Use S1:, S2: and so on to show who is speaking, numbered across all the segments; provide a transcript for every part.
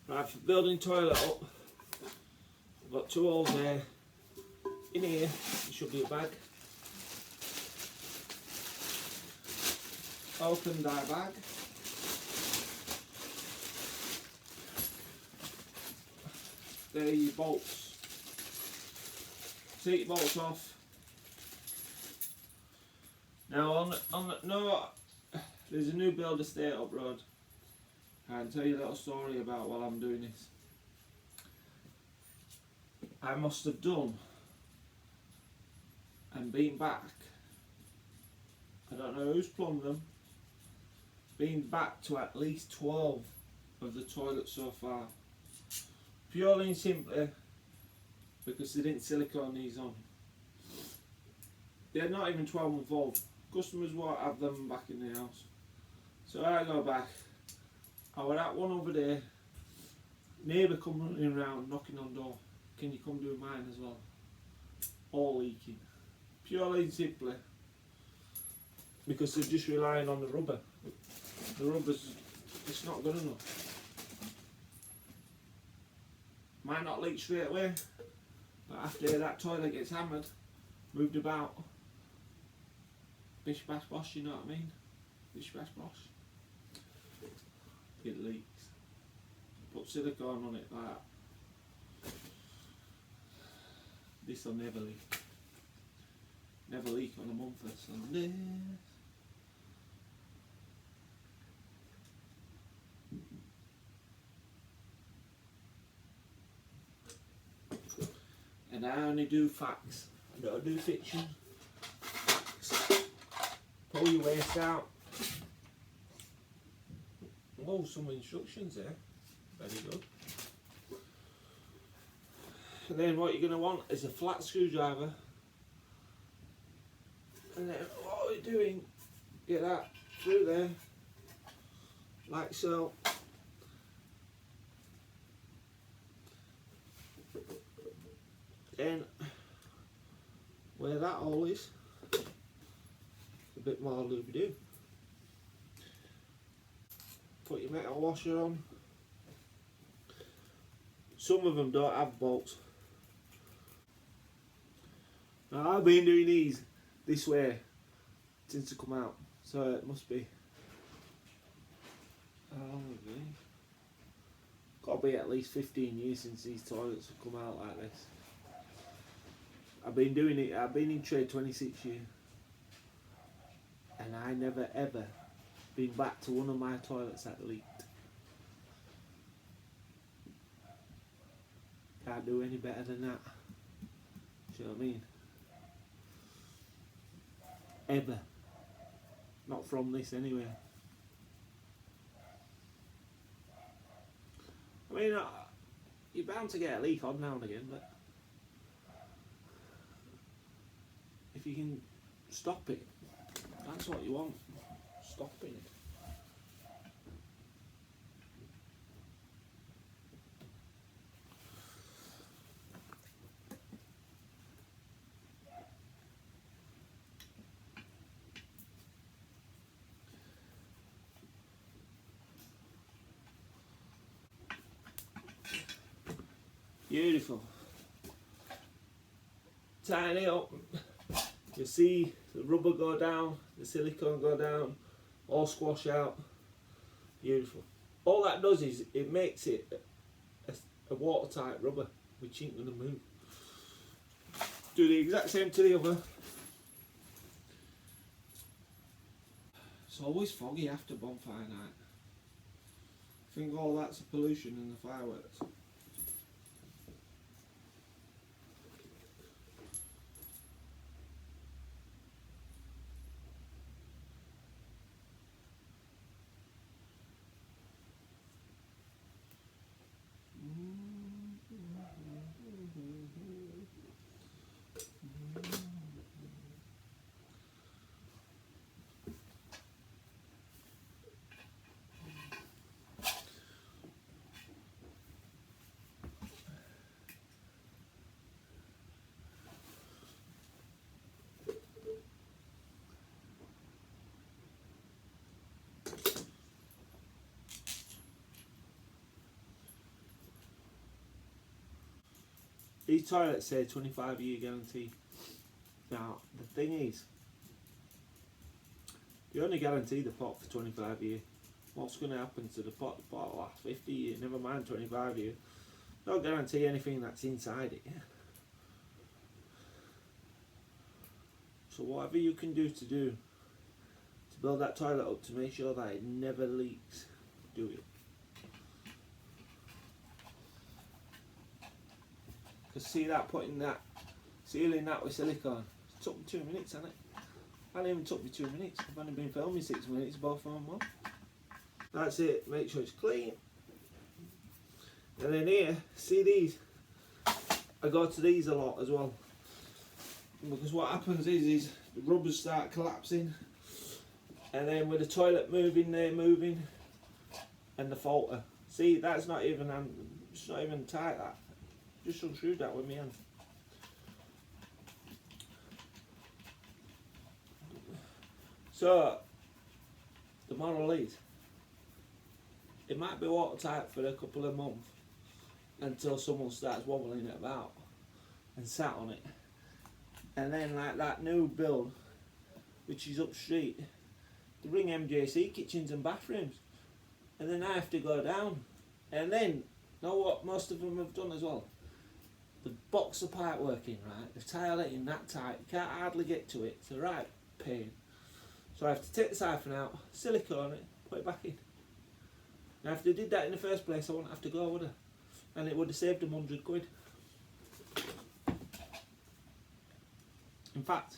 S1: Right, for building toilet up, I've got 2 holes there. In here, there should be a bag. Open dye bag. There are your bolts. Take your bolts off. Now there's a new build estate up road. I'll tell you a little story about while I'm doing this. I must have done and been back. I don't know who's plumbed them. Been back to at least 12 of the toilets so far. Purely and simply because they didn't silicone these on. They're not even 12 months old. Customers won't have them back in the house. So I go back. I was at one over there. Neighbour come running around knocking on door. Can you come do mine as well? All leaking. Purely and simply because they're just relying on the rubber. The rubber's, it's not good enough. Might not leak straight away, but after that toilet gets hammered, moved about, bish bash bosh, you know what I mean? Bish bash bosh. It leaks. Put silicone on it like that. This'll never leak. Never leak on a Mumford Sunday. And I only do facts. I don't do fiction. Facts. Pull your waist out. Oh, some instructions there. Very good. And then what you're going to want is a flat screwdriver. And then what we're doing, get that through there, like so. Then where that hole is, a bit more lube do. Put your metal washer on. Some of them don't have bolts. Now I've been doing these this way since they come out, so it must be got to be at least 15 years since these toilets have come out like this. I've been doing it, I've been in trade 26 years and I never ever been back to one of my toilets that leaked. Can't do any better than that. Do you know what I mean? Ever. Not from this anyway. I mean, you're bound to get a leak on now and again, but if you can stop it, that's what you want. Stopping it. Beautiful. Tighten it up. You see the rubber go down, the silicone go down, all squash out. Beautiful. All that does is it makes it a watertight rubber, which ain't gonna move. Do the exact same to the other. It's always foggy after bonfire night. I think all that's the pollution and the fireworks. These toilets say 25-year guarantee. Now, the thing is, you only guarantee the pot for 25 years. What's going to happen to the pot? The pot will last 50 years, never mind 25 years. Don't guarantee anything that's inside it. So whatever you can do to build that toilet up to make sure that it never leaks, do it. Because see that putting that, sealing that with silicone, it took me 2 minutes, hasn't it? It hasn't even took me 2 minutes. I've only been filming 6 minutes, both of them one. That's it, make sure it's clean. And then here, see these? I go to these a lot as well. Because what happens is the rubbers start collapsing, and then with the toilet moving, they're moving, and the falter. See, that's not even, it's not even tight, that. Just unscrewed that with my hand. So, the moral is, it might be watertight for a couple of months until someone starts wobbling it about and sat on it. And then like that new build, which is up street, they bring MJC kitchens and bathrooms. And then I have to go down. And then, know what most of them have done as well? The box of pipe working, right? They've tiled it in that tight, you can't hardly get to it. It's a right pain. So I have to take the siphon out, silicone it, put it back in. Now if they did that in the first place, I wouldn't have to go, would I? And it would have saved them £100. In fact,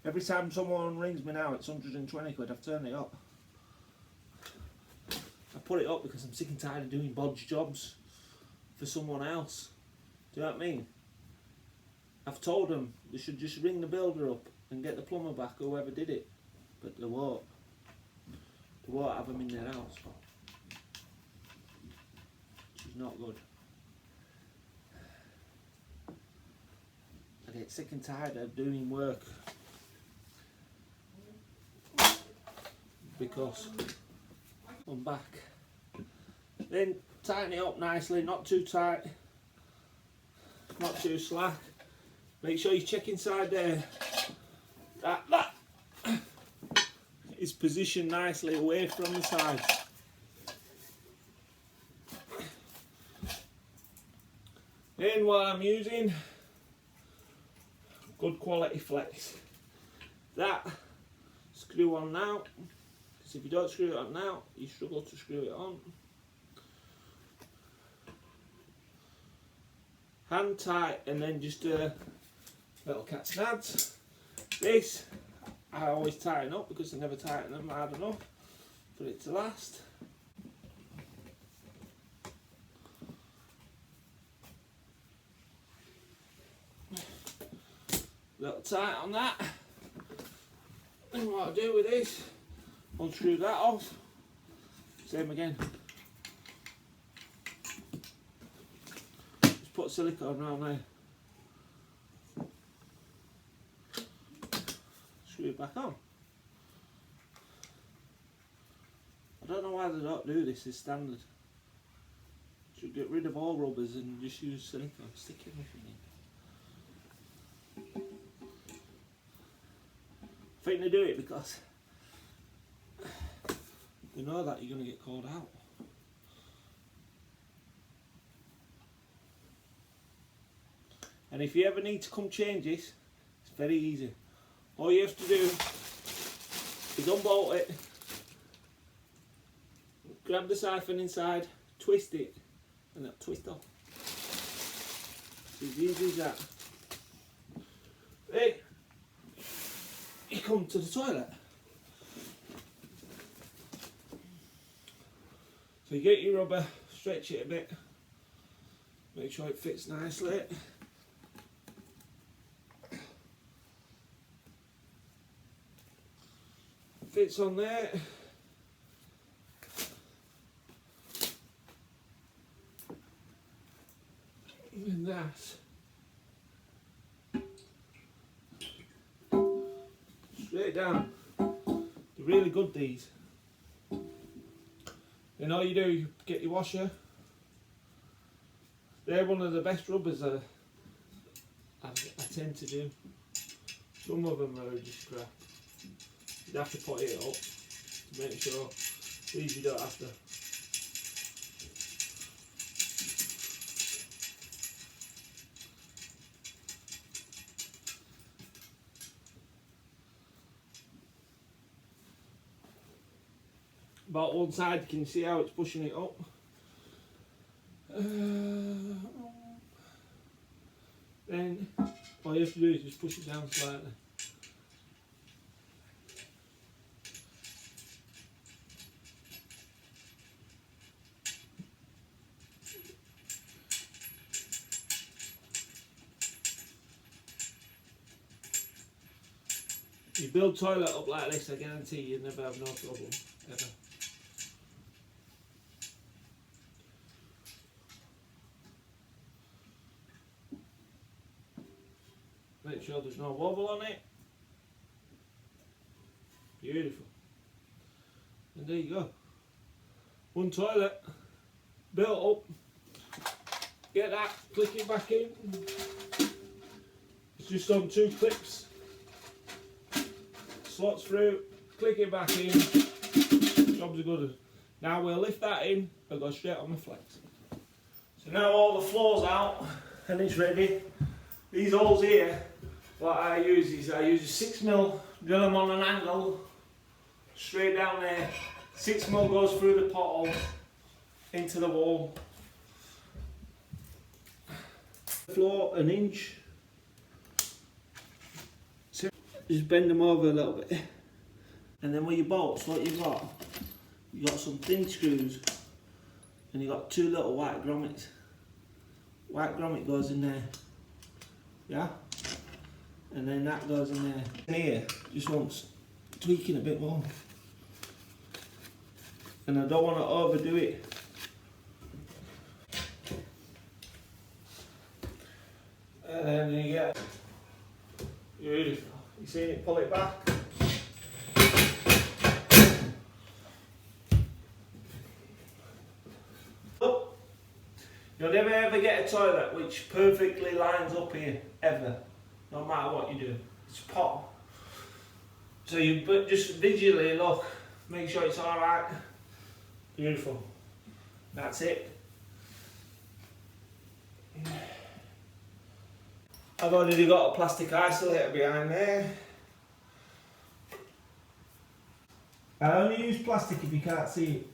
S1: every time someone rings me now, it's £120. I've turned it up. I put it up because I'm sick and tired of doing bodge jobs for someone else. Do you know what I mean? I've told them they should just ring the builder up and get the plumber back or whoever did it, but they won't. They won't have them in their house. Which is not good. I get sick and tired of doing work because I'm back. Then tighten it up nicely, not too tight, not too slack. Make sure you check inside there that is positioned nicely away from the sides. Then what I'm using, good quality flex. That screw on now, because if you don't screw it on now, you struggle to screw it on. Hand tight, and then just a little cat's nads. This I always tighten up because I never tighten them hard enough for it to last. Little tight on that. And what I do with this, unscrew that off. Same again. Just put silicone around there. Screw it back on. I don't know why they don't do this as standard. Should get rid of all rubbers and just use silicone. Stick everything in. I think they do it because they know that you're going to get called out. And if you ever need to come change this, it's very easy. All you have to do is unbolt it, grab the siphon inside, twist it, and that'll twist off. It's as easy as that. Then you come to the toilet. So you get your rubber, stretch it a bit, make sure it fits nicely. Fits on there. And that. Straight down. They're really good, these. Then all you do, you get your washer. They're one of the best rubbers I tend to do. Some of them are just crap. You have to put it up to make sure. These you don't have to. About one side, can you see how it's pushing it up? Then all you have to do is just push it down slightly. You build toilet up like this, I guarantee you never have no problem, ever. Make sure there's no wobble on it. Beautiful. And there you go. One toilet, built up. Get that, click it back in. It's just on 2 clips. Slots through, click it back in. Job's a good. Now we'll lift that in and go straight on the flex. So now all the floor's out and it's ready. These holes here, what I use is I use a 6mm, drill them on an angle, straight down there. 6mm goes through the pothole into the wall. Floor 1 inch. So just bend them over a little bit. And then with your bolts, what you've got some thin screws and you've got 2 little white grommets. White grommet goes in there. Yeah? And then that goes in there. And here, just wants tweaking a bit more. And I don't want to overdo it. And then you get beautiful. You see it, pull it back. You'll never ever get a toilet which perfectly lines up here, ever. No matter what you do. It's pot. So you just visually look, make sure it's alright. Beautiful. That's it. I've already got a plastic isolator behind there. I only use plastic if you can't see it.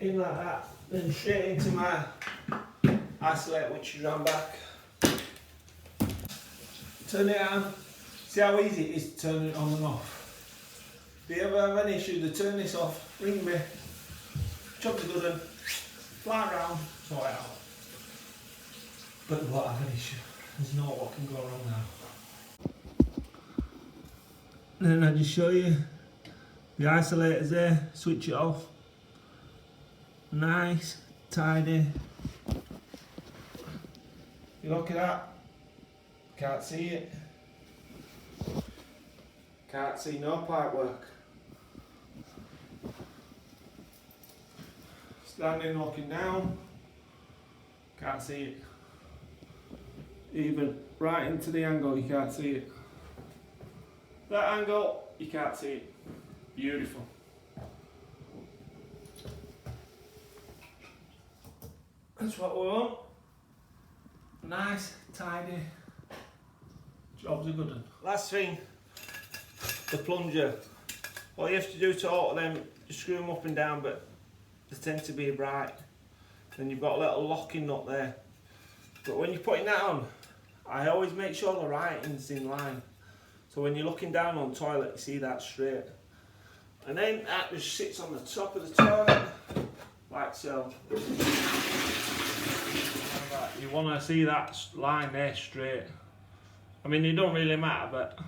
S1: In like that, then straight into my isolator which is round back. Turn it on. See how easy it is to turn it on and off. If you ever have an issue to turn this off, ring me. Job's a good one. Fly around, sort it out. But you won't have an issue. There's no what can go wrong now. Then I just show you the isolator's there, switch it off. Nice, tidy. You look at that, can't see it. Can't see no pipe work. Standing looking down, can't see it. Even right into the angle you can't see it. That angle, you can't see it. Beautiful. That's what we want. Nice, tidy. Job's a good one. Last thing, the plunger. All you have to do to alter them, you screw them up and down, but they tend to be bright. Then you've got a little locking nut there. But when you're putting that on, I always make sure the writing's in line. So when you're looking down on the toilet, you see that straight. And then that just sits on the top of the toilet, like so. You want to see that line there straight. I mean, it don't really matter, but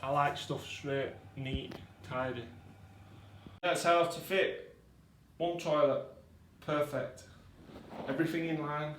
S1: I like stuff straight, neat, tidy. That's how to fit one toilet. Perfect. Everything in line.